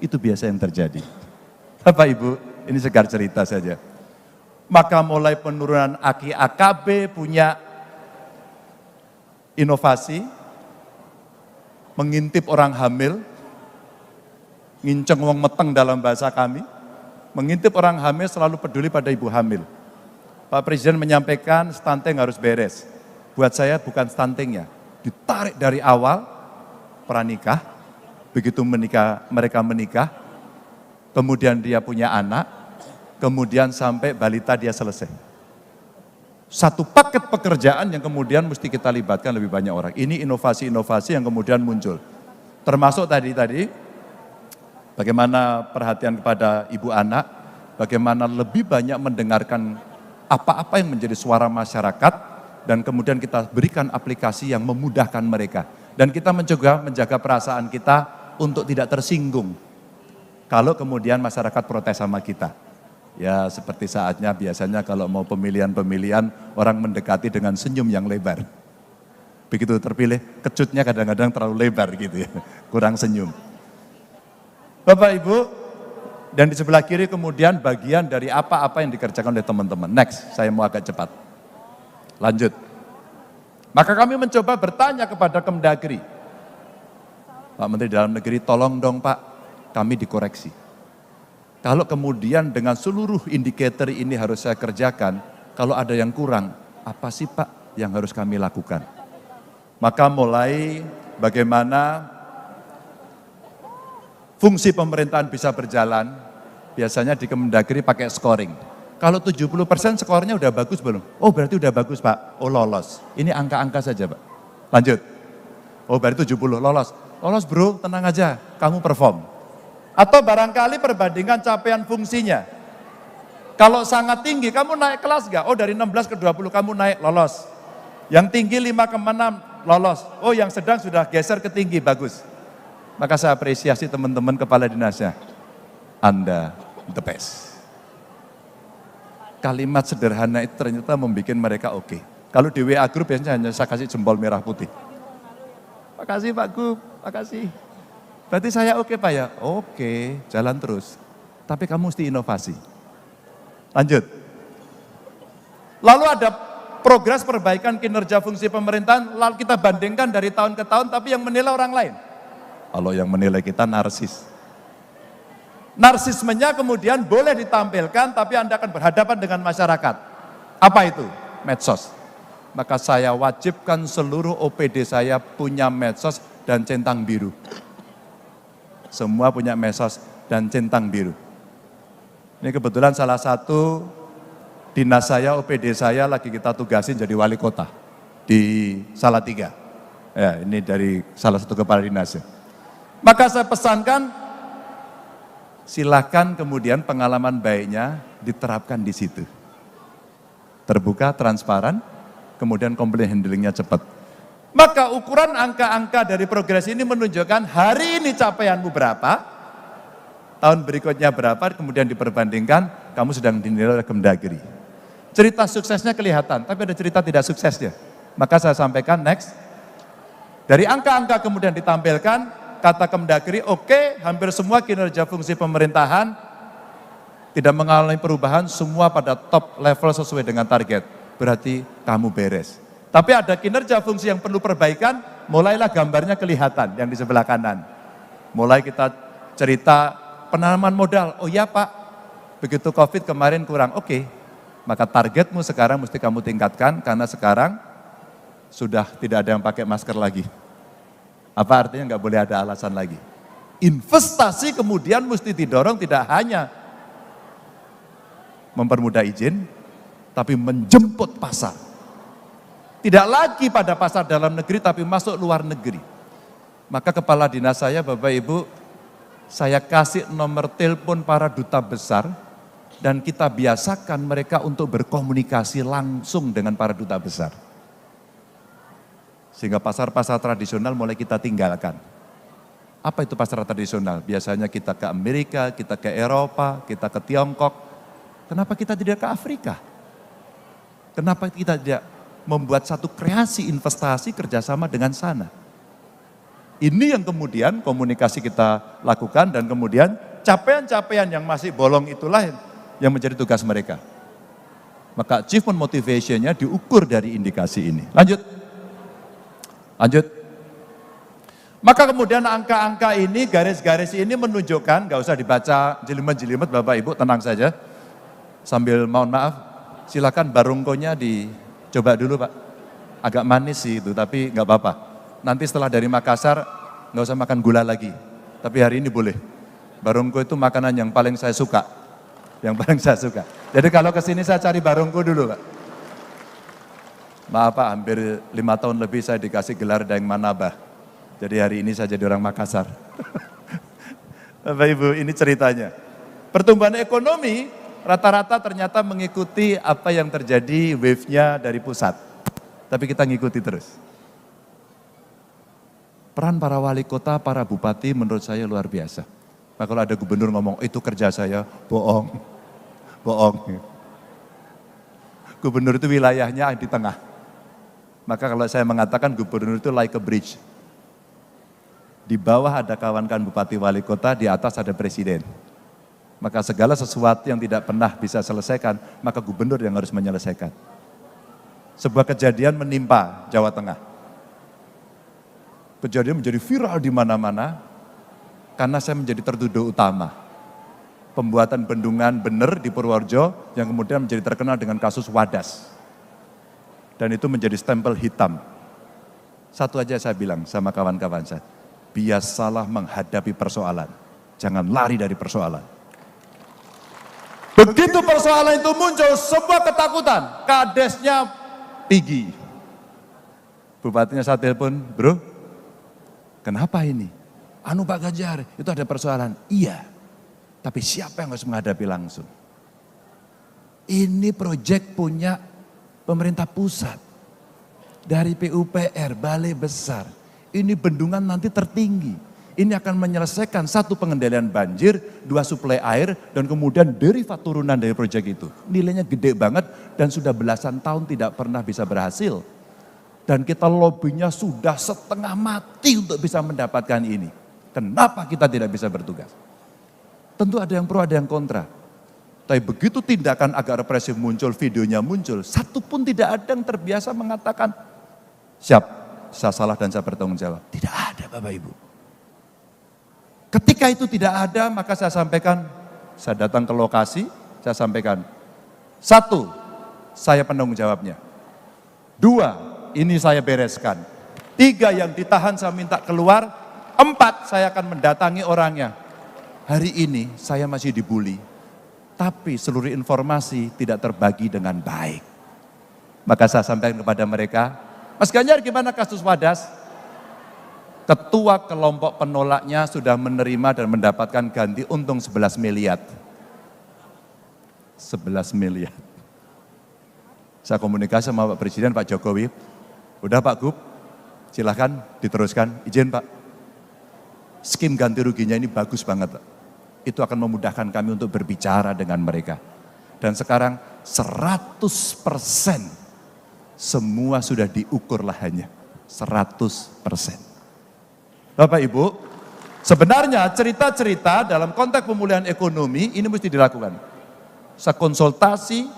Itu biasa yang terjadi. Bapak Ibu, ini segar cerita saja. Maka mulai penurunan AKI AKB punya inovasi, mengintip orang hamil, nginceng wong meteng dalam bahasa kami, mengintip orang hamil selalu peduli pada ibu hamil. Pak Presiden menyampaikan stunting harus beres. Buat saya bukan stuntingnya, ditarik dari awal pranikah, begitu mereka menikah, kemudian dia punya anak, kemudian sampai balita dia selesai. Satu paket pekerjaan yang kemudian mesti kita libatkan lebih banyak orang. Ini inovasi-inovasi yang kemudian muncul. Termasuk tadi bagaimana perhatian kepada ibu anak, bagaimana lebih banyak mendengarkan apa-apa yang menjadi suara masyarakat, dan kemudian kita berikan aplikasi yang memudahkan mereka. Dan kita menjaga perasaan kita untuk tidak tersinggung kalau kemudian masyarakat protes sama kita. Ya seperti saatnya biasanya kalau mau pemilihan orang mendekati dengan senyum yang lebar. Begitu terpilih, kecutnya kadang-kadang terlalu lebar gitu ya, kurang senyum. Bapak Ibu, dan di sebelah kiri kemudian bagian dari apa-apa yang dikerjakan oleh teman-teman. Next, saya mau agak cepat. Lanjut. Maka kami mencoba bertanya kepada Kemdagri. Pak Menteri Dalam Negeri, tolong dong Pak, kami dikoreksi. Kalau kemudian dengan seluruh indikator ini harus saya kerjakan, kalau ada yang kurang, apa sih Pak yang harus kami lakukan? Maka mulai bagaimana fungsi pemerintahan bisa berjalan, biasanya di Kemdagri pakai scoring. Kalau 70% skornya udah bagus belum? Oh berarti udah bagus Pak, oh lolos. Ini angka-angka saja Pak. Lanjut. Oh berarti 70, lolos. Lolos bro, tenang aja, kamu perform. Atau barangkali perbandingan capaian fungsinya. Kalau sangat tinggi, kamu naik kelas gak? Oh dari 16 ke 20 kamu naik, lolos. Yang tinggi 5,6, lolos. Oh yang sedang sudah geser ke tinggi, bagus. Maka saya apresiasi teman-teman kepala dinasnya. Anda the best. Kalimat sederhana itu ternyata membuat mereka oke. Kalau di WA Group biasanya hanya saya kasih jempol merah putih. Makasih Pak Gub, makasih. Berarti saya oke Pak ya? Oke, jalan terus. Tapi kamu mesti inovasi. Lanjut. Lalu ada progres perbaikan kinerja fungsi pemerintahan, lalu kita bandingkan dari tahun ke tahun, tapi yang menilai orang lain. Kalau yang menilai kita narsis. Narsismenya kemudian boleh ditampilkan, tapi Anda akan berhadapan dengan masyarakat. Apa itu? Medsos. Maka saya wajibkan seluruh OPD saya punya medsos dan centang biru. Semua punya medsos dan centang biru. Ini kebetulan salah satu dinas saya, OPD saya lagi kita tugasin jadi wali kota di Salatiga. Ya, ini dari salah satu kepala dinasnya. Maka saya pesankan, silakan kemudian pengalaman baiknya diterapkan di situ. Terbuka, transparan, kemudian komplain handlingnya cepat. Maka ukuran angka-angka dari progres ini menunjukkan hari ini capaianmu berapa, tahun berikutnya berapa, kemudian diperbandingkan, kamu sedang dinilai oleh Kemdagri. Cerita suksesnya kelihatan, tapi ada cerita tidak suksesnya. Maka saya sampaikan next, dari angka-angka kemudian ditampilkan, kata Kemdagri, oke, hampir semua kinerja fungsi pemerintahan tidak mengalami perubahan, semua pada top level sesuai dengan target. Berarti kamu beres. Tapi ada kinerja fungsi yang perlu perbaikan, mulailah gambarnya kelihatan yang di sebelah kanan. Mulai kita cerita penanaman modal, oh iya Pak, begitu COVID kemarin kurang, oke. Maka targetmu sekarang mesti kamu tingkatkan, karena sekarang sudah tidak ada yang pakai masker lagi. Apa artinya nggak boleh ada alasan lagi. Investasi kemudian mesti didorong tidak hanya mempermudah izin, tapi menjemput pasar. Tidak lagi pada pasar dalam negeri, tapi masuk luar negeri. Maka kepala dinas saya, Bapak Ibu, saya kasih nomor telepon para duta besar, dan kita biasakan mereka untuk berkomunikasi langsung dengan para duta besar. Sehingga pasar-pasar tradisional mulai kita tinggalkan. Apa itu pasar tradisional? Biasanya kita ke Amerika, kita ke Eropa, kita ke Tiongkok. Kenapa kita tidak ke Afrika? Kenapa kita tidak membuat satu kreasi investasi kerjasama dengan sana? Ini yang kemudian komunikasi kita lakukan dan kemudian capaian-capaian yang masih bolong itulah yang menjadi tugas mereka. Maka achievement motivation-nya diukur dari indikasi ini. Lanjut. Maka kemudian angka-angka ini, garis-garis ini menunjukkan, gak usah dibaca jelimet-jelimet Bapak Ibu, tenang saja. Sambil mohon maaf, silakan barungkonya dicoba dulu Pak. Agak manis sih itu, tapi gak apa-apa. Nanti setelah dari Makassar, gak usah makan gula lagi. Tapi hari ini boleh. Barungko itu makanan yang paling saya suka. Jadi kalau kesini saya cari barungko dulu Pak. Maaf Pak, hampir 5 tahun lebih saya dikasih gelar Daeng Manabah. Jadi hari ini saya jadi orang Makassar. Bapak Ibu, ini ceritanya. Pertumbuhan ekonomi rata-rata ternyata mengikuti apa yang terjadi wave-nya dari pusat. Tapi kita ngikuti terus. Peran para wali kota, para bupati menurut saya luar biasa. Nah, kalau ada gubernur ngomong, itu kerja saya, bohong. Gubernur itu wilayahnya di tengah. Maka kalau saya mengatakan gubernur itu like a bridge. Di bawah ada kawan-kawan bupati wali kota, di atas ada presiden. Maka segala sesuatu yang tidak pernah bisa selesaikan, maka gubernur yang harus menyelesaikan. Sebuah kejadian menimpa Jawa Tengah. Kejadian menjadi viral di mana-mana, karena saya menjadi tertuduh utama. Pembuatan bendungan bener di Purworejo, yang kemudian menjadi terkenal dengan kasus Wadas. Dan itu menjadi stempel hitam. Satu aja saya bilang sama kawan-kawan saya, biasalah menghadapi persoalan, jangan lari dari persoalan. Begitu persoalan itu muncul, sebuah ketakutan, kadesnya tinggi. Bupatinya saya telepon, bro, kenapa ini? Anu Pak Ganjar, itu ada persoalan. Iya, tapi siapa yang harus menghadapi langsung? Ini proyek punya pemerintah pusat, dari PUPR, Balai Besar. Ini bendungan nanti tertinggi. Ini akan menyelesaikan satu pengendalian banjir, dua suplai air, dan kemudian derivat turunan dari proyek itu. Nilainya gede banget dan sudah belasan tahun tidak pernah bisa berhasil. Dan kita lobbynya sudah setengah mati untuk bisa mendapatkan ini. Kenapa kita tidak bisa bertugas? Tentu ada yang pro, ada yang kontra. Tapi begitu tindakan agak represif muncul, videonya muncul, satu pun tidak ada yang terbiasa mengatakan, siap, saya salah dan saya bertanggung jawab. Tidak ada Bapak Ibu. Ketika itu tidak ada, maka saya sampaikan, saya datang ke lokasi, saya sampaikan, satu, saya penanggung jawabnya. Dua, ini saya bereskan. Tiga, yang ditahan saya minta keluar. Empat, saya akan mendatangi orangnya. Hari ini saya masih dibully, tapi seluruh informasi tidak terbagi dengan baik. Maka saya sampaikan kepada mereka, Mas Ganjar gimana kasus Wadas? Ketua kelompok penolaknya sudah menerima dan mendapatkan ganti untung 11 miliar. 11 miliar. Saya komunikasi sama Pak Presiden, Pak Jokowi, udah Pak Gub, silahkan diteruskan, izin Pak. Skim ganti ruginya ini bagus banget Pak. Itu akan memudahkan kami untuk berbicara dengan mereka. Dan sekarang 100% semua sudah diukur lahannya, 100%. Bapak Ibu, sebenarnya cerita-cerita dalam konteks pemulihan ekonomi ini mesti dilakukan. Saya konsultasi,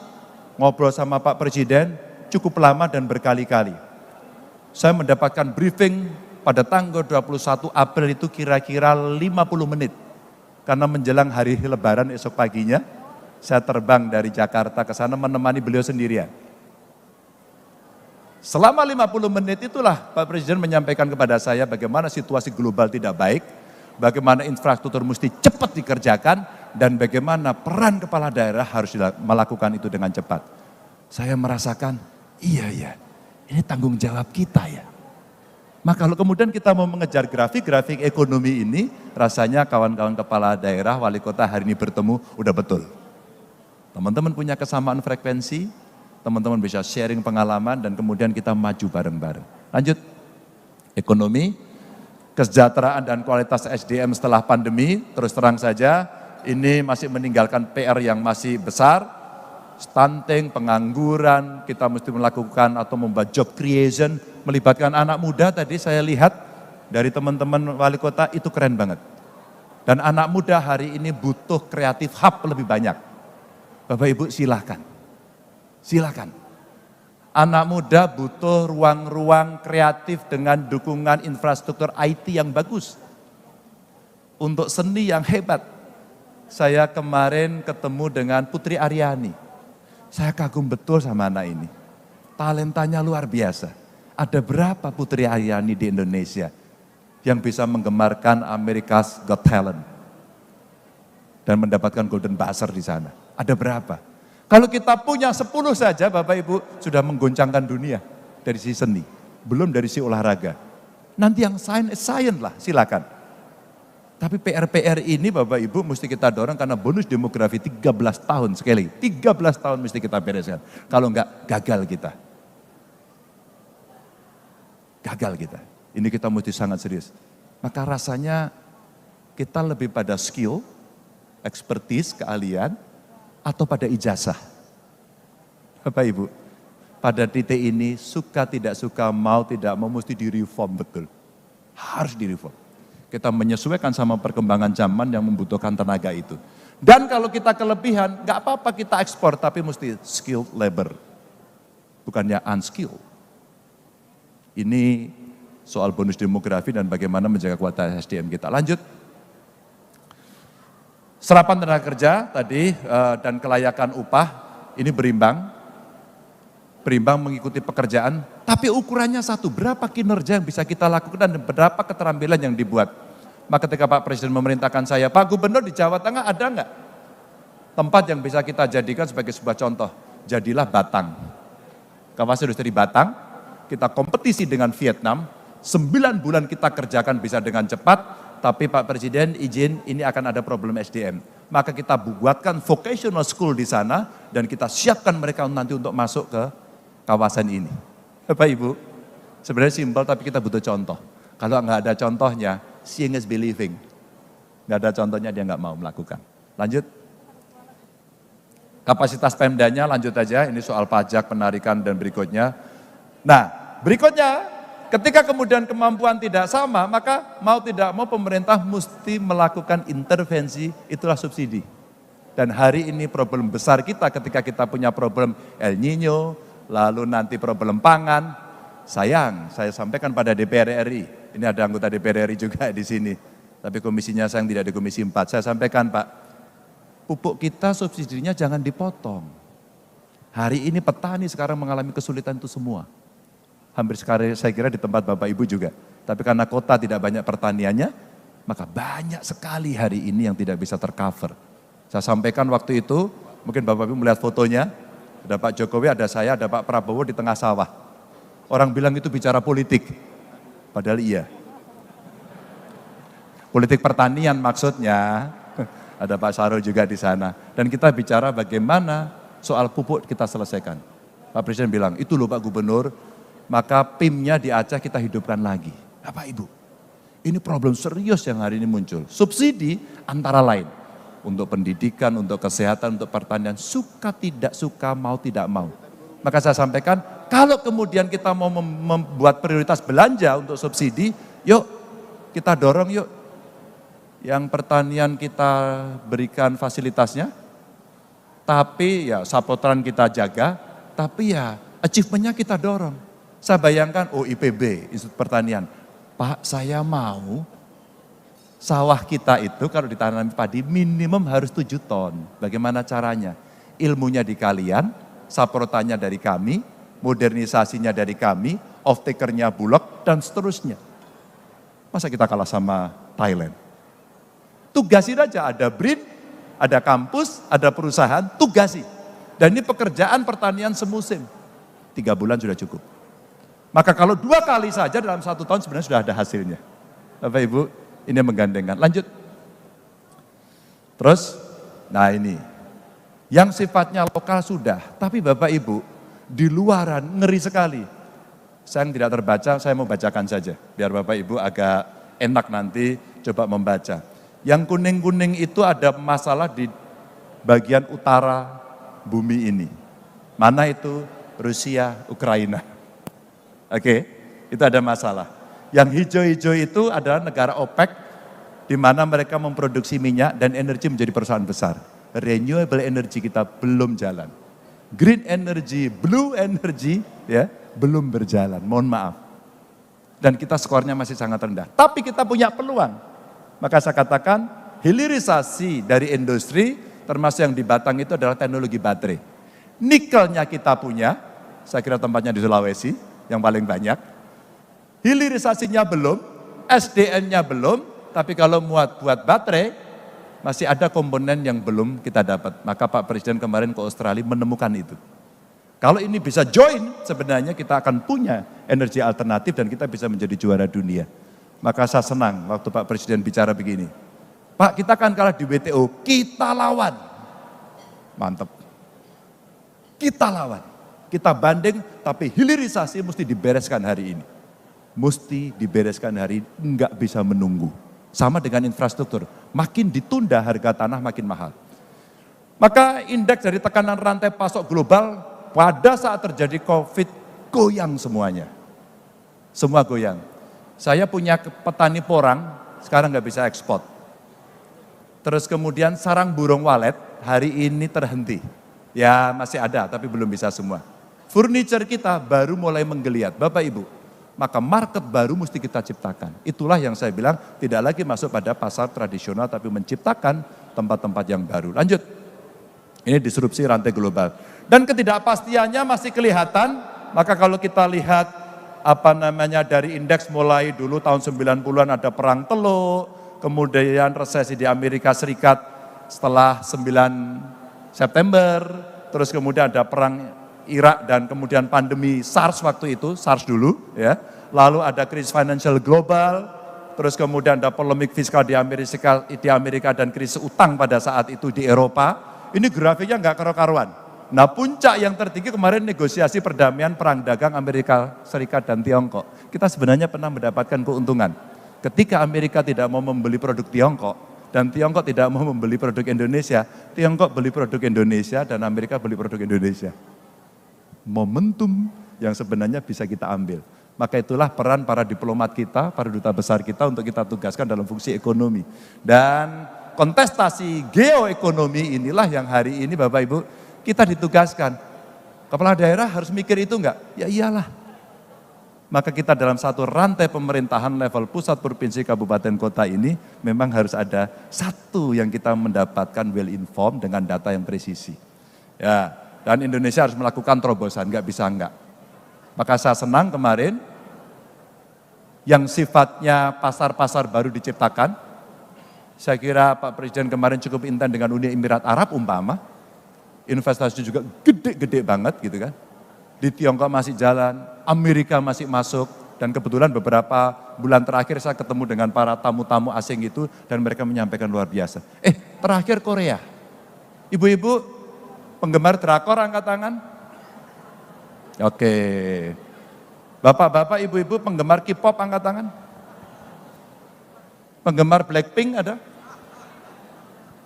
ngobrol sama Pak Presiden cukup lama dan berkali-kali. Saya mendapatkan briefing pada tanggal 21 April itu kira-kira 50 menit. Karena menjelang hari Lebaran esok paginya, saya terbang dari Jakarta ke sana menemani beliau sendirian. Selama 50 menit itulah Pak Presiden menyampaikan kepada saya bagaimana situasi global tidak baik, bagaimana infrastruktur mesti cepat dikerjakan, dan bagaimana peran kepala daerah harus melakukan itu dengan cepat. Saya merasakan, iya, ini tanggung jawab kita ya. Maka kalau kemudian kita mau mengejar grafik-grafik ekonomi ini, rasanya kawan-kawan kepala daerah, wali kota hari ini bertemu, udah betul. Teman-teman punya kesamaan frekuensi, teman-teman bisa sharing pengalaman dan kemudian kita maju bareng-bareng. Lanjut, ekonomi, kesejahteraan dan kualitas SDM setelah pandemi, terus terang saja ini masih meninggalkan PR yang masih besar, stunting, pengangguran, kita mesti melakukan atau membuat job creation, melibatkan anak muda tadi saya lihat dari teman-teman wali kota itu keren banget. Dan anak muda hari ini butuh kreatif hub lebih banyak. Bapak Ibu silakan. Silakan. Anak muda butuh ruang-ruang kreatif dengan dukungan infrastruktur IT yang bagus. Untuk seni yang hebat. Saya kemarin ketemu dengan Putri Aryani. Saya kagum betul sama anak ini. Talentanya luar biasa. Ada berapa Putri Aryani di Indonesia yang bisa menggemarkan America's Got Talent dan mendapatkan Golden Buzzer di sana? Ada berapa? Kalau kita punya 10 saja Bapak Ibu sudah menggoncangkan dunia dari sisi seni, belum dari sisi olahraga. Nanti yang science lah silakan. Tapi PR ini Bapak Ibu mesti kita dorong karena bonus demografi 13 tahun sekali. 13 tahun mesti kita bereskan. Kalau enggak gagal kita. Gagal kita. Ini kita mesti sangat serius. Maka rasanya kita lebih pada skill, expertise, keahlian, atau pada ijazah. Bapak Ibu, pada titik ini suka tidak suka, mau tidak mau mesti direform betul. Harus direform. Kita menyesuaikan sama perkembangan zaman yang membutuhkan tenaga itu. Dan kalau kita kelebihan, gak apa-apa kita ekspor, tapi mesti skilled labor. Bukannya unskilled. Ini soal bonus demografi dan bagaimana menjaga kualitas SDM kita. Lanjut. Serapan tenaga kerja tadi dan kelayakan upah ini berimbang. Berimbang mengikuti pekerjaan, tapi ukurannya satu, berapa kinerja yang bisa kita lakukan dan berapa keterampilan yang dibuat. Maka ketika Pak Presiden memerintahkan saya, Pak Gubernur di Jawa Tengah ada enggak tempat yang bisa kita jadikan sebagai sebuah contoh? Jadilah Batang. Kawasan industri Batang, kita kompetisi dengan Vietnam, 9 bulan kita kerjakan bisa dengan cepat, tapi Pak Presiden izin ini akan ada problem SDM. Maka kita buatkan vocational school di sana dan kita siapkan mereka nanti untuk masuk ke kawasan ini. Bapak Ibu, sebenarnya simpel tapi kita butuh contoh. Kalau nggak ada contohnya, seeing is believing. Nggak ada contohnya dia nggak mau melakukan. Lanjut. Kapasitas Pemdanya lanjut aja, ini soal pajak, penarikan dan berikutnya. Nah, berikutnya, ketika kemudian kemampuan tidak sama, maka mau tidak mau pemerintah mesti melakukan intervensi, itulah subsidi. Dan hari ini problem besar kita ketika kita punya problem El Nino, lalu nanti problem pangan. Sayang, saya sampaikan pada DPR RI, ini ada anggota DPR RI juga di sini, tapi komisinya sayang tidak di Komisi 4. Saya sampaikan Pak, pupuk kita subsidinya jangan dipotong. Hari ini petani sekarang mengalami kesulitan itu semua. Hampir sekali saya kira di tempat Bapak Ibu juga. Tapi karena kota tidak banyak pertaniannya, maka banyak sekali hari ini yang tidak bisa tercover. Saya sampaikan waktu itu, mungkin Bapak Ibu melihat fotonya, ada Pak Jokowi, ada saya, ada Pak Prabowo di tengah sawah. Orang bilang itu bicara politik, padahal iya. Politik pertanian maksudnya, ada Pak Sarul juga di sana. Dan kita bicara bagaimana soal pupuk kita selesaikan. Pak Presiden bilang, itu loh Pak Gubernur, maka PIM-nya di Aceh kita hidupkan lagi. Bapak Ibu, ini problem serius yang hari ini muncul. Subsidi antara lain untuk pendidikan, untuk kesehatan, untuk pertanian, suka tidak suka, mau tidak mau. Maka saya sampaikan, kalau kemudian kita mau membuat prioritas belanja untuk subsidi, yuk kita dorong yuk. Yang pertanian kita berikan fasilitasnya, tapi ya sapotran kita jaga, tapi ya achievement-nya kita dorong. Saya bayangkan, oh IPB, Institut Pertanian, Pak saya mau sawah kita itu kalau ditanam padi minimum harus 7 ton. Bagaimana caranya? Ilmunya di kalian, saprotannya dari kami, modernisasinya dari kami, off-takernya Bulog, dan seterusnya. Masa kita kalah sama Thailand? Tugasin aja, ada BRIN, ada kampus, ada perusahaan, tugasi. Dan ini pekerjaan pertanian semusim. 3 bulan sudah cukup. Maka kalau 2 kali saja dalam 1 tahun sebenarnya sudah ada hasilnya. Bapak Ibu, ini menggandengkan. Lanjut. Terus, nah ini. Yang sifatnya lokal sudah, tapi Bapak Ibu, di luaran ngeri sekali. Saya yang tidak terbaca, saya mau bacakan saja. Biar Bapak Ibu agak enak nanti coba membaca. Yang kuning-kuning itu ada masalah di bagian utara bumi ini. Mana itu? Rusia, Ukraina. Oke, itu ada masalah. Yang hijau-hijau itu adalah negara OPEC, di mana mereka memproduksi minyak dan energi menjadi perusahaan besar. Renewable energy kita belum jalan. Green energy, blue energy ya belum berjalan, mohon maaf. Dan kita skornya masih sangat rendah. Tapi kita punya peluang. Maka saya katakan hilirisasi dari industri termasuk yang di Batang itu adalah teknologi baterai. Nikelnya kita punya, saya kira tempatnya di Sulawesi yang paling banyak. Hilirisasinya belum, SDN-nya belum, tapi kalau buat baterai masih ada komponen yang belum kita dapat. Maka Pak Presiden kemarin ke Australia menemukan itu. Kalau ini bisa join, sebenarnya kita akan punya energi alternatif dan kita bisa menjadi juara dunia. Maka saya senang waktu Pak Presiden bicara begini. Pak, kita kan kalah di WTO, kita lawan. Mantap. Kita lawan. Kita banding, tapi hilirisasi mesti dibereskan hari ini. Mesti dibereskan hari ini, enggak bisa menunggu. Sama dengan infrastruktur, makin ditunda harga tanah makin mahal. Maka indeks dari tekanan rantai pasok global pada saat terjadi COVID goyang semuanya. Semua goyang. Saya punya petani porang, sekarang nggak bisa ekspor. Terus kemudian sarang burung walet hari ini terhenti. Ya masih ada tapi belum bisa semua. Furniture kita baru mulai menggeliat, Bapak Ibu. Maka market baru mesti kita ciptakan. Itulah yang saya bilang tidak lagi masuk pada pasar tradisional tapi menciptakan tempat-tempat yang baru. Lanjut. Ini disrupsi rantai global. Dan ketidakpastiannya masih kelihatan, maka kalau kita lihat dari indeks mulai dulu tahun 90-an ada perang Teluk, kemudian resesi di Amerika Serikat setelah 9 September, terus kemudian ada perang Irak dan kemudian pandemi SARS waktu itu, SARS dulu ya. Lalu ada krisis financial global, terus kemudian ada polemik fiskal di Amerika dan krisis utang pada saat itu di Eropa. Ini grafiknya nggak karu-karuan. Nah puncak yang tertinggi kemarin negosiasi perdamaian perang dagang Amerika Serikat dan Tiongkok. Kita sebenarnya pernah mendapatkan keuntungan. Ketika Amerika tidak mau membeli produk Tiongkok dan Tiongkok tidak mau membeli produk Indonesia, Tiongkok beli produk Indonesia dan Amerika beli produk Indonesia. Momentum yang sebenarnya bisa kita ambil. Maka itulah peran para diplomat kita, para duta besar kita untuk kita tugaskan dalam fungsi ekonomi. Dan kontestasi geoekonomi inilah yang hari ini Bapak Ibu kita ditugaskan. Kepala daerah harus mikir itu enggak? Ya iyalah. Maka kita dalam satu rantai pemerintahan level pusat, provinsi, kabupaten, kota ini memang harus ada satu yang kita mendapatkan well informed dengan data yang presisi. Ya. Dan Indonesia harus melakukan terobosan, nggak bisa enggak. Maka saya senang kemarin, yang sifatnya pasar-pasar baru diciptakan, saya kira Pak Presiden kemarin cukup intent dengan Uni Emirat Arab umpama, investasi juga gede-gede banget gitu kan. Di Tiongkok masih jalan, Amerika masih masuk, dan kebetulan beberapa bulan terakhir saya ketemu dengan para tamu-tamu asing itu, dan mereka menyampaikan luar biasa. Terakhir Korea, ibu-ibu, penggemar drakor angkat tangan? Oke. Bapak-bapak, ibu-ibu penggemar K-pop angkat tangan? Penggemar Blackpink ada?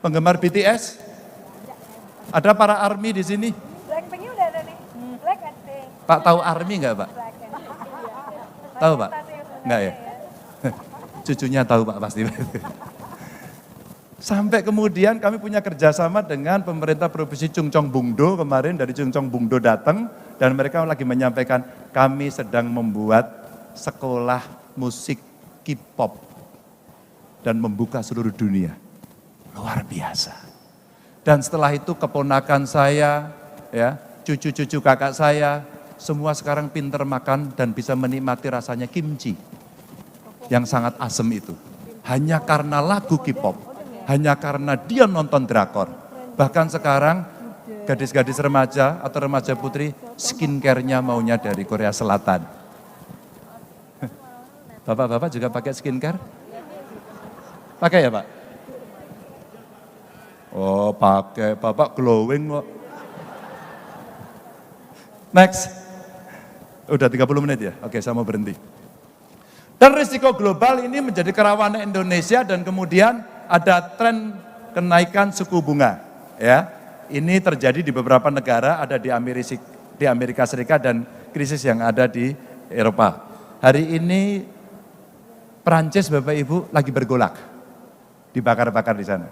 Penggemar BTS? Ada para ARMY di sini? Blackpinknya udah ada nih. Black and Pink. Pak tahu ARMY enggak Pak? Tahu Pak? Enggak ya? Cucunya tahu Pak pasti. Sampai kemudian kami punya kerjasama dengan pemerintah Provinsi Chungcheong Bungdo kemarin, dari Chungcheong Bungdo datang dan mereka lagi menyampaikan kami sedang membuat sekolah musik K-pop dan membuka seluruh dunia. Luar biasa. Dan setelah itu keponakan saya, ya, cucu-cucu kakak saya, semua sekarang pinter makan dan bisa menikmati rasanya kimchi yang sangat asem itu. Hanya karena lagu K-pop. Hanya karena dia nonton drakor. Bahkan sekarang gadis-gadis remaja atau remaja putri skincare-nya maunya dari Korea Selatan. Bapak-bapak juga pakai skincare? Pakai ya Pak? Oh pakai, Bapak glowing kok. Next. Udah 30 menit ya? Oke saya mau berhenti. Dan risiko global ini menjadi kerawanan Indonesia dan kemudian ada tren kenaikan suku bunga, ya. Ini terjadi di beberapa negara, ada di Amerika Serikat dan krisis yang ada di Eropa. Hari ini Perancis Bapak Ibu lagi bergolak, dibakar-bakar di sana.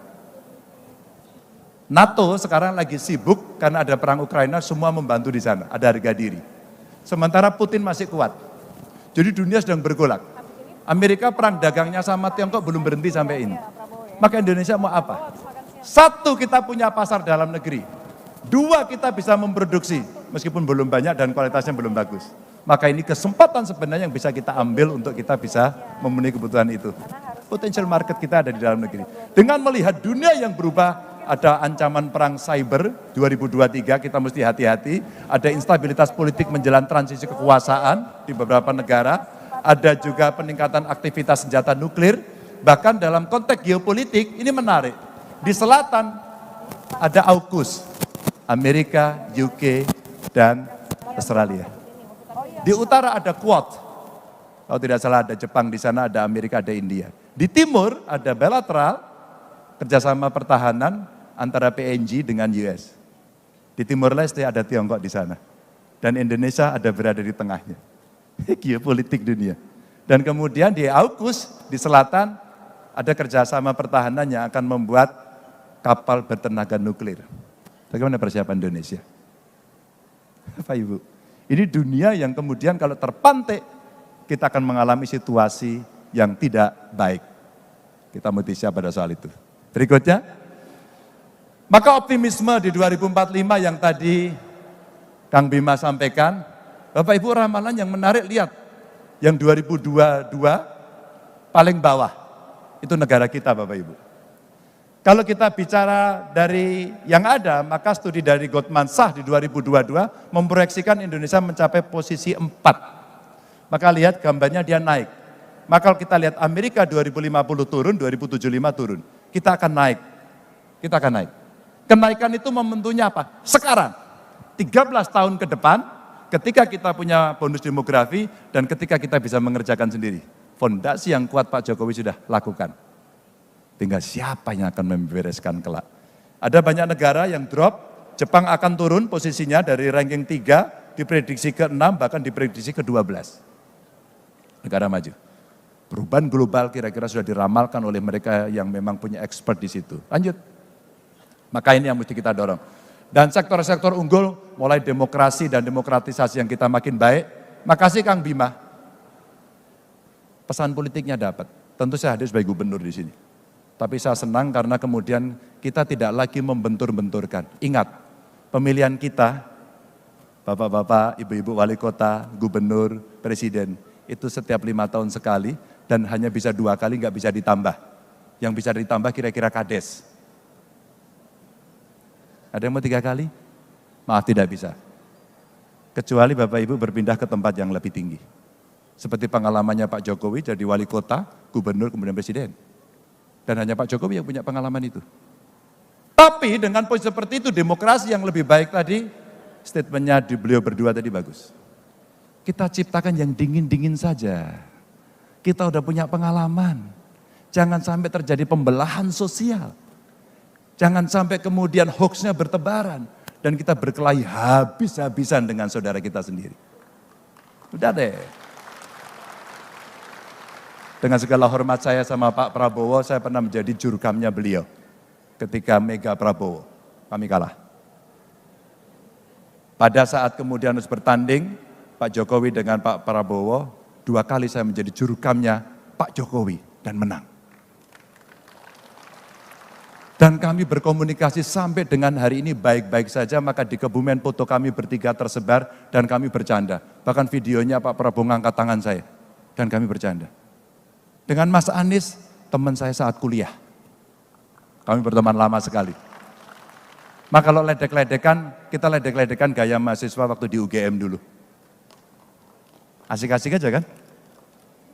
NATO sekarang lagi sibuk karena ada perang Ukraina, semua membantu di sana, ada harga diri. Sementara Putin masih kuat. Jadi dunia sedang bergolak. Amerika perang dagangnya sama Tiongkok belum berhenti sampai ini. Maka Indonesia mau apa? Satu, kita punya pasar dalam negeri. Dua, kita bisa memproduksi, meskipun belum banyak dan kualitasnya belum bagus. Maka ini kesempatan sebenarnya yang bisa kita ambil untuk kita bisa memenuhi kebutuhan itu. Potential market kita ada di dalam negeri. Dengan melihat dunia yang berubah, ada ancaman perang cyber 2023, kita mesti hati-hati. Ada instabilitas politik menjelang transisi kekuasaan di beberapa negara. Ada juga peningkatan aktivitas senjata nuklir. Bahkan dalam konteks geopolitik, ini menarik. Di selatan ada AUKUS, Amerika, UK, dan Australia. Di utara ada Quad. Kalau tidak salah ada Jepang di sana, ada Amerika, ada India. Di timur ada bilateral, kerjasama pertahanan antara PNG dengan US. Di Timur Leste ada Tiongkok di sana. Dan Indonesia ada berada di tengahnya. Geopolitik dunia. Dan kemudian di AUKUS, di selatan, ada kerjasama pertahanan yang akan membuat kapal bertenaga nuklir. Bagaimana persiapan Indonesia? Bapak Ibu, ini dunia yang kemudian kalau terpantik, kita akan mengalami situasi yang tidak baik. Kita mesti siap pada soal itu. Berikutnya, maka optimisme di 2045 yang tadi Kang Bima sampaikan, Bapak Ibu ramalan yang menarik, lihat. Yang 2022 paling bawah, itu negara kita Bapak Ibu. Kalau kita bicara dari yang ada, maka studi dari Goldman Sachs di 2022 memproyeksikan Indonesia mencapai posisi 4. Maka lihat gambarnya dia naik. Maka kalau kita lihat Amerika 2050 turun, 2075 turun. Kita akan naik. Kita akan naik. Kenaikan itu momentumnya apa? Sekarang, 13 tahun ke depan, ketika kita punya bonus demografi dan ketika kita bisa mengerjakan sendiri. Fondasi yang kuat Pak Jokowi sudah lakukan. Tinggal siapa yang akan membereskan kelak. Ada banyak negara yang drop, Jepang akan turun posisinya dari ranking 3, diprediksi ke-6, bahkan diprediksi ke-12. Negara maju. Perubahan global kira-kira sudah diramalkan oleh mereka yang memang punya expert di situ. Lanjut. Maka ini yang mesti kita dorong. Dan sektor-sektor unggul, mulai demokrasi dan demokratisasi yang kita makin baik. Makasih Kang Bima. Pesan politiknya dapat. Tentu saya hadir sebagai gubernur di sini. Tapi saya senang karena kemudian kita tidak lagi membentur-benturkan. Ingat, pemilihan kita, bapak-bapak, ibu-ibu wali kota, gubernur, presiden, itu setiap 5 tahun sekali dan hanya bisa 2 kali, nggak bisa ditambah. Yang bisa ditambah kira-kira kades. Ada yang mau 3 kali? Maaf, tidak bisa. Kecuali Bapak Ibu berpindah ke tempat yang lebih tinggi. Seperti pengalamannya Pak Jokowi jadi wali kota, gubernur, kemudian presiden. Dan hanya Pak Jokowi yang punya pengalaman itu. Tapi dengan posisi seperti itu, demokrasi yang lebih baik tadi, statementnya di beliau berdua tadi bagus. Kita ciptakan yang dingin-dingin saja. Kita udah punya pengalaman. Jangan sampai terjadi pembelahan sosial. Jangan sampai kemudian hoaxnya bertebaran. Dan kita berkelahi habis-habisan dengan saudara kita sendiri. Udah deh. Dengan segala hormat saya sama Pak Prabowo, saya pernah menjadi jurukamnya beliau. Ketika Mega Prabowo, kami kalah. Pada saat kemudian harus bertanding, Pak Jokowi dengan Pak Prabowo, 2 kali saya menjadi jurukamnya Pak Jokowi dan menang. Dan kami berkomunikasi sampai dengan hari ini baik-baik saja, maka di Kebumen foto kami bertiga tersebar dan kami bercanda. Bahkan videonya Pak Prabowo ngangkat tangan saya dan kami bercanda. Dengan Mas Anies, teman saya saat kuliah. Kami berteman lama sekali. Maka kalau ledek-ledekan, kita ledek-ledekan gaya mahasiswa waktu di UGM dulu. Asik-asik aja kan?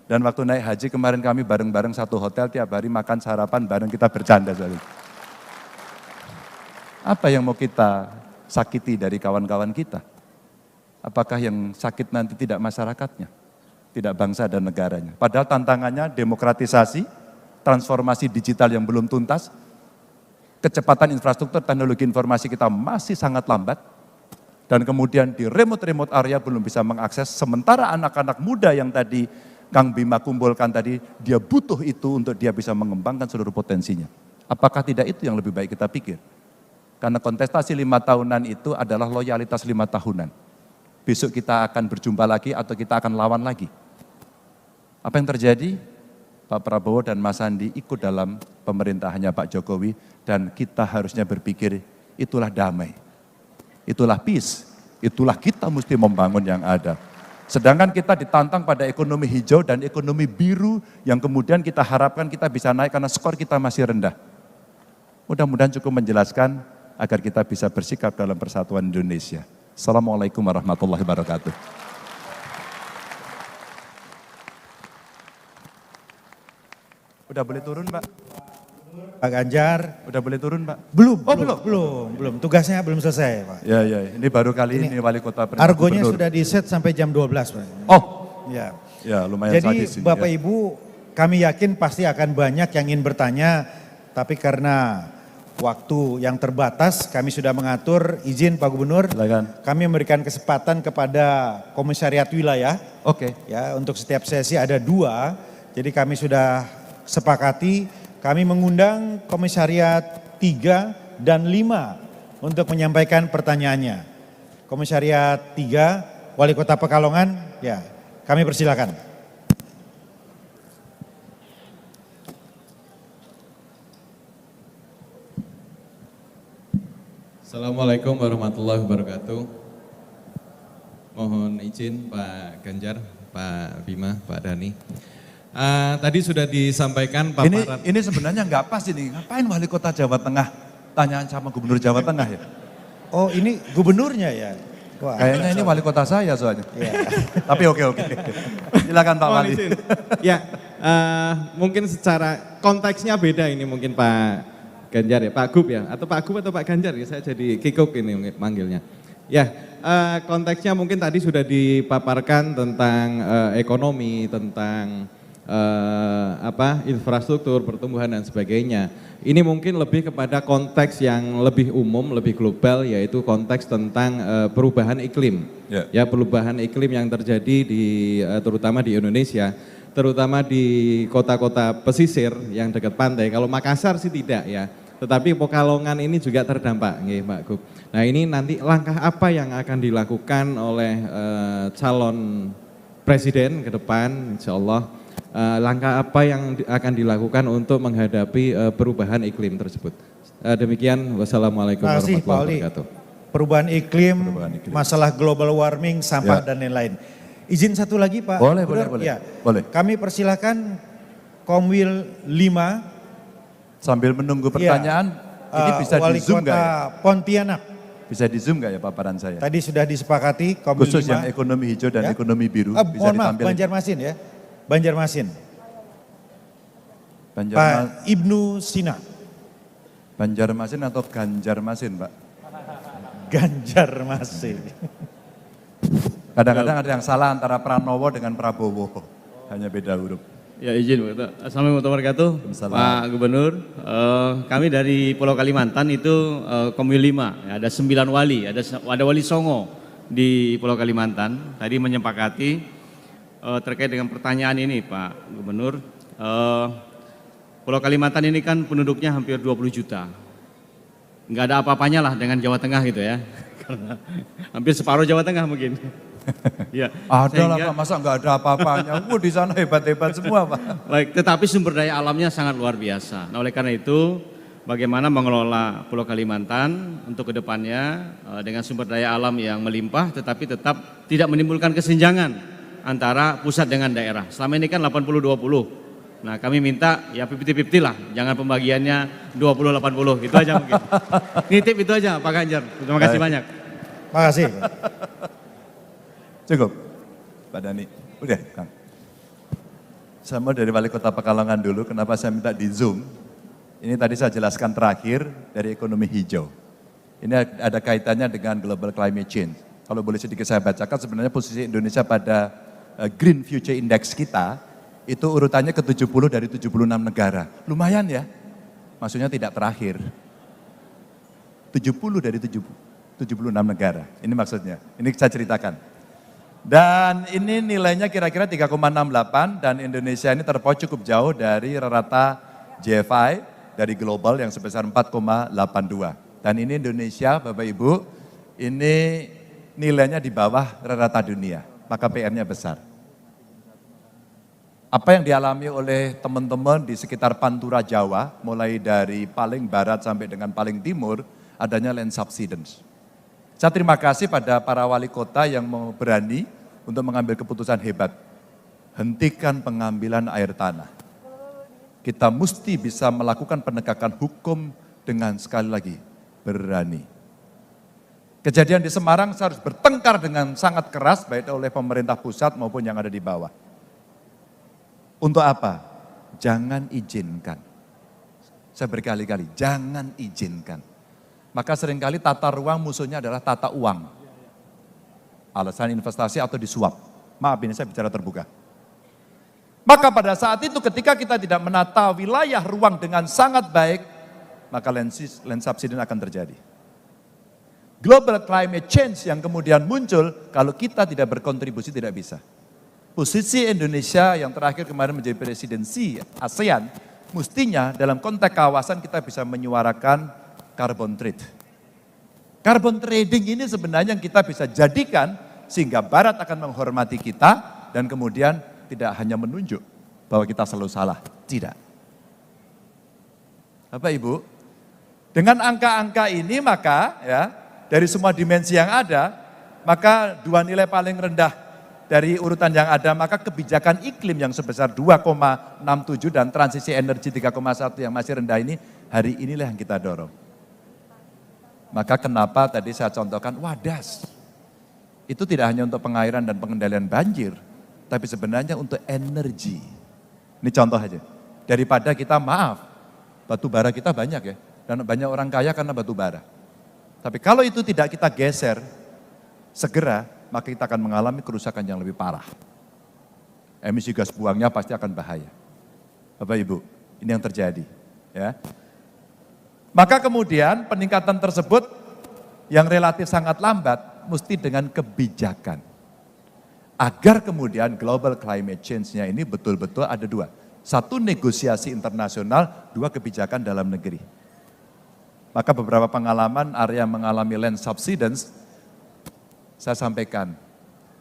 Dan waktu naik haji kemarin kami bareng-bareng satu hotel, tiap hari makan sarapan bareng, kita bercanda sekali. Apa yang mau kita sakiti dari kawan-kawan kita? Apakah yang sakit nanti tidak masyarakatnya? Tidak bangsa dan negaranya. Padahal tantangannya demokratisasi, transformasi digital yang belum tuntas, kecepatan infrastruktur teknologi informasi kita masih sangat lambat, dan kemudian di remote area belum bisa mengakses, sementara anak-anak muda yang tadi Kang Bima kumpulkan tadi, dia butuh itu untuk dia bisa mengembangkan seluruh potensinya. Apakah tidak itu yang lebih baik kita pikir? Karena kontestasi 5 tahunan itu adalah loyalitas 5 tahunan. Besok kita akan berjumpa lagi atau kita akan lawan lagi. Apa yang terjadi? Pak Prabowo dan Mas Sandi ikut dalam pemerintahannya Pak Jokowi dan kita harusnya berpikir itulah damai, itulah peace, itulah kita mesti membangun yang ada. Sedangkan kita ditantang pada ekonomi hijau dan ekonomi biru yang kemudian kita harapkan kita bisa naik karena skor kita masih rendah. Mudah-mudahan cukup menjelaskan agar kita bisa bersikap dalam persatuan Indonesia. Assalamualaikum warahmatullahi wabarakatuh. Udah boleh turun, Pak? Pak Ganjar. Udah boleh turun, Pak? Belum. Tugasnya belum selesai, Pak. Ya, ini baru kali ini wali kota Argonya sudah di-set sampai jam 12, Pak. Oh, ya. Ya, lumayan Jadi sadis ini, Bapak ya. Ibu, kami yakin pasti akan banyak yang ingin bertanya, tapi karena waktu yang terbatas, kami sudah mengatur izin Pak Gubernur. Silakan. Kami memberikan kesempatan kepada komisariat wilayah. Oke. Ya, untuk setiap sesi ada 2. Jadi kami sudah sepakati, kami mengundang komisariat 3 dan 5 untuk menyampaikan pertanyaannya. Komisariat 3, Wali Kota Pekalongan, ya kami persilakan. Assalamualaikum warahmatullahi wabarakatuh. Mohon izin Pak Ganjar, Pak Bima, Pak Dhani. Tadi sudah disampaikan paparan. Ini sebenarnya nggak pas ini. Ngapain wali kota Jawa Tengah tanyaan sama gubernur Jawa Tengah ya? Oh ini gubernurnya ya? Wah, Kayaknya ini wali kota saya soalnya. ya. Tapi oke. Silakan Pak Mohon Wali. izin. Ya, mungkin secara konteksnya beda ini mungkin Pak Ganjar ya, Pak Gub ya, atau Pak Gub atau Pak Ganjar ya, saya jadi kikuk ini manggilnya. Ya, konteksnya mungkin tadi sudah dipaparkan tentang ekonomi, tentang infrastruktur, pertumbuhan dan sebagainya. Ini mungkin lebih kepada konteks yang lebih umum, lebih global, yaitu konteks tentang perubahan iklim. Ya, perubahan iklim yang terjadi terutama di Indonesia, terutama di kota-kota pesisir yang dekat pantai. Kalau Makassar sih tidak ya, tetapi Pekalongan ini juga terdampak, nggih, Pak Gub. Nah, ini nanti langkah apa yang akan dilakukan oleh calon presiden ke depan, insya Allah. Langkah apa yang akan dilakukan untuk menghadapi perubahan iklim tersebut. Demikian, wassalamualaikum warahmatullahi wabarakatuh. Perubahan iklim, masalah global warming, sampah dan lain-lain. Izin satu lagi Pak. Boleh. Ya. Boleh. Kami persilakan Komwil 5. Sambil menunggu pertanyaan, ini bisa di Zoom nggak ya? Wali Kota Pontianak. Bisa di Zoom nggak ya paparan saya? Tadi sudah disepakati Komwil 5. Khusus yang ekonomi hijau dan ekonomi biru bisa mohon maaf, ditampilkan. Banjarmasin ya. Banjarmasin. Pak Ibnu Sina. Banjarmasin atau Ganjarmasin, Pak? Ganjarmasin. Kadang-kadang ada yang salah antara Pranowo dengan Prabowo. Hanya beda huruf. Ya izin, Assalamualaikum warahmatullahi wabarakatuh. Pak Gubernur, kami dari Pulau Kalimantan itu Komwil 5, ya, ada 9 wali, ada wali Songo di Pulau Kalimantan. Tadi menyepakati terkait dengan pertanyaan ini Pak Gubernur. Pulau Kalimantan ini kan penduduknya hampir 20 juta. Enggak ada apa-apanya lah dengan Jawa Tengah gitu ya. Karena hampir separuh Jawa Tengah mungkin. Ya, ada lah Pak, masa nggak ada apa-apanya? Di sana hebat-hebat semua Pak. Baik, tetapi sumber daya alamnya sangat luar biasa. Nah oleh karena itu, bagaimana mengelola Pulau Kalimantan untuk kedepannya dengan sumber daya alam yang melimpah, tetapi tetap tidak menimbulkan kesenjangan antara pusat dengan daerah. Selama ini kan 80-20. Nah kami minta ya 50-50 lah, jangan pembagiannya 20-80, gitu aja mungkin. Nitip itu aja Pak Ganjar, terima kasih banyak. Terima kasih. Cukup, Pak Dhani. Udah, Kang. Saya mau dari Wali Kota Pekalongan dulu, kenapa saya minta di Zoom. Ini tadi saya jelaskan terakhir dari ekonomi hijau. Ini ada kaitannya dengan global climate change. Kalau boleh sedikit saya bacakan, sebenarnya posisi Indonesia pada Green Future Index kita, itu urutannya ke-70 dari 76 negara. Lumayan ya, maksudnya tidak terakhir. 70 dari 76 negara, ini maksudnya. Ini saya ceritakan. Dan ini nilainya kira-kira 3,68 dan Indonesia ini terpaut cukup jauh dari rata GFI dari global yang sebesar 4,82. Dan ini Indonesia Bapak Ibu, ini nilainya di bawah rata dunia, maka PR-nya besar. Apa yang dialami oleh teman-teman di sekitar Pantura Jawa, mulai dari paling barat sampai dengan paling timur, adanya land subsidence. Saya terima kasih pada para wali kota yang berani untuk mengambil keputusan hebat. Hentikan pengambilan air tanah. Kita mesti bisa melakukan penegakan hukum dengan sekali lagi berani. Kejadian di Semarang saya harus bertengkar dengan sangat keras baik oleh pemerintah pusat maupun yang ada di bawah. Untuk apa? Jangan izinkan. Saya berkali-kali, jangan izinkan. Maka seringkali tata ruang musuhnya adalah tata uang. Alasan investasi atau disuap. Maaf ini saya bicara terbuka. Maka pada saat itu ketika kita tidak menata wilayah ruang dengan sangat baik, maka land subsidence akan terjadi. Global climate change yang kemudian muncul, kalau kita tidak berkontribusi tidak bisa. Posisi Indonesia yang terakhir kemarin menjadi presidensi ASEAN, mestinya dalam konteks kawasan kita bisa menyuarakan carbon trade. Carbon trading ini sebenarnya yang kita bisa jadikan sehingga Barat akan menghormati kita dan kemudian tidak hanya menunjuk bahwa kita selalu salah. Tidak. Bapak Ibu, dengan angka-angka ini maka ya dari semua dimensi yang ada, maka dua nilai paling rendah dari urutan yang ada, maka kebijakan iklim yang sebesar 2,67 dan transisi energi 3,1 yang masih rendah ini, hari inilah yang kita dorong. Maka kenapa tadi saya contohkan WADAS. Itu tidak hanya untuk pengairan dan pengendalian banjir, tapi sebenarnya untuk energi. Ini contoh aja. Daripada kita batu bara kita banyak ya, dan banyak orang kaya karena batu bara. Tapi kalau itu tidak kita geser segera, maka kita akan mengalami kerusakan yang lebih parah. Emisi gas buangnya pasti akan bahaya. Bapak Ibu, ini yang terjadi. Ya. Maka kemudian peningkatan tersebut yang relatif sangat lambat mesti dengan kebijakan. Agar kemudian global climate change-nya ini betul-betul ada dua. Satu negosiasi internasional, dua kebijakan dalam negeri. Maka beberapa pengalaman area mengalami land subsidence, saya sampaikan,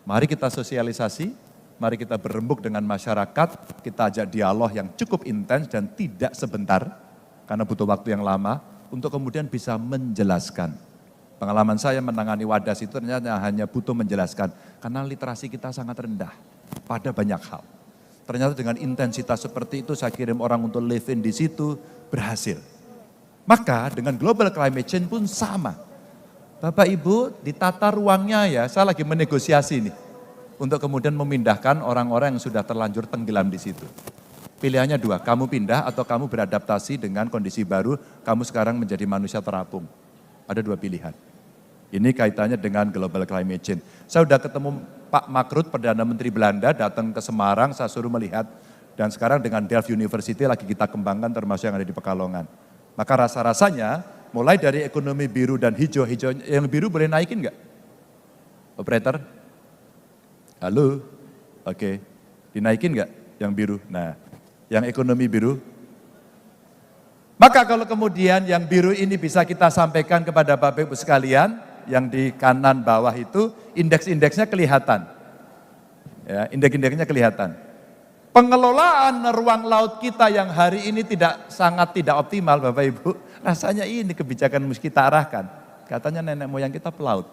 mari kita sosialisasi, mari kita berembuk dengan masyarakat, kita ajak dialog yang cukup intens dan tidak sebentar, karena butuh waktu yang lama, untuk kemudian bisa menjelaskan. Pengalaman saya menangani WADAS itu ternyata hanya butuh menjelaskan, karena literasi kita sangat rendah pada banyak hal. Ternyata dengan intensitas seperti itu saya kirim orang untuk live in di situ, berhasil. Maka dengan global climate change pun sama. Bapak Ibu, di tata ruangnya ya, saya lagi menegosiasi nih, untuk kemudian memindahkan orang-orang yang sudah terlanjur tenggelam di situ. Pilihannya dua, kamu pindah atau kamu beradaptasi dengan kondisi baru, kamu sekarang menjadi manusia terapung. Ada dua pilihan. Ini kaitannya dengan global climate change. Saya sudah ketemu Pak Makrut, Perdana Menteri Belanda, datang ke Semarang, saya suruh melihat. Dan sekarang dengan Delft University lagi kita kembangkan termasuk yang ada di Pekalongan. Maka rasa-rasanya mulai dari ekonomi biru dan hijau, yang biru boleh naikin nggak? Operator? Halo? Oke. Dinaikin nggak yang biru? Nah. Yang ekonomi biru. Maka kalau kemudian yang biru ini bisa kita sampaikan kepada Bapak Ibu sekalian, yang di kanan bawah itu indeks-indeksnya kelihatan. Ya, indeks-indeksnya kelihatan. Pengelolaan ruang laut kita yang hari ini sangat tidak optimal Bapak Ibu, rasanya ini kebijakan mesti kita arahkan. Katanya nenek moyang kita pelaut,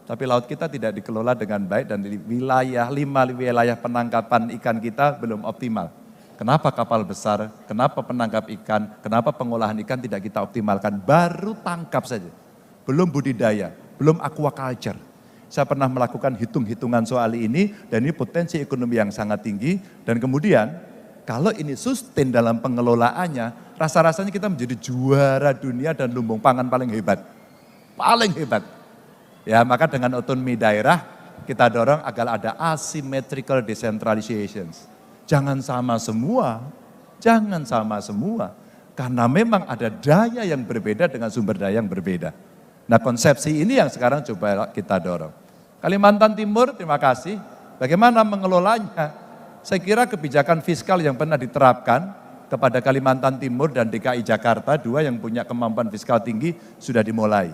tapi laut kita tidak dikelola dengan baik dan di wilayah 5 wilayah penangkapan ikan kita belum optimal. Kenapa kapal besar, kenapa penangkap ikan, kenapa pengolahan ikan tidak kita optimalkan, baru tangkap saja. Belum budidaya, belum aquaculture. Saya pernah melakukan hitung-hitungan soal ini dan ini potensi ekonomi yang sangat tinggi dan kemudian kalau ini sustain dalam pengelolaannya, rasa-rasanya kita menjadi juara dunia dan lumbung pangan paling hebat. Paling hebat. Ya, maka dengan otonomi daerah kita dorong agar ada asymmetrical decentralization. Jangan sama semua, jangan sama semua. Karena memang ada daya yang berbeda dengan sumber daya yang berbeda. Nah konsepsi ini yang sekarang coba kita dorong. Kalimantan Timur, terima kasih. Bagaimana mengelolanya? Saya kira kebijakan fiskal yang pernah diterapkan kepada Kalimantan Timur dan DKI Jakarta, dua yang punya kemampuan fiskal tinggi, sudah dimulai.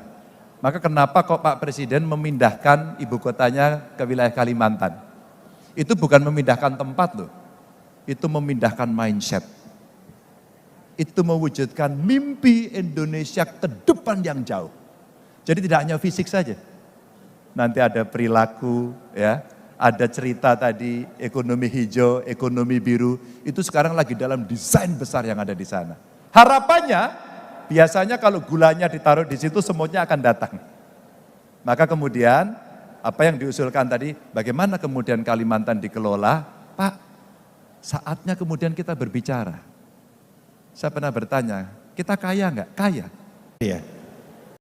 Maka kenapa kok Pak Presiden memindahkan ibu kotanya ke wilayah Kalimantan? Itu bukan memindahkan tempat loh, itu memindahkan mindset. Itu mewujudkan mimpi Indonesia ke depan yang jauh. Jadi tidak hanya fisik saja. Nanti ada perilaku, ya, ada cerita tadi ekonomi hijau, ekonomi biru, itu sekarang lagi dalam desain besar yang ada di sana. Harapannya, biasanya kalau gulanya ditaruh di situ semuanya akan datang. Maka kemudian apa yang diusulkan tadi, bagaimana kemudian Kalimantan dikelola? Pak, saatnya kemudian kita berbicara. Saya pernah bertanya, kita kaya enggak? Kaya. Iya.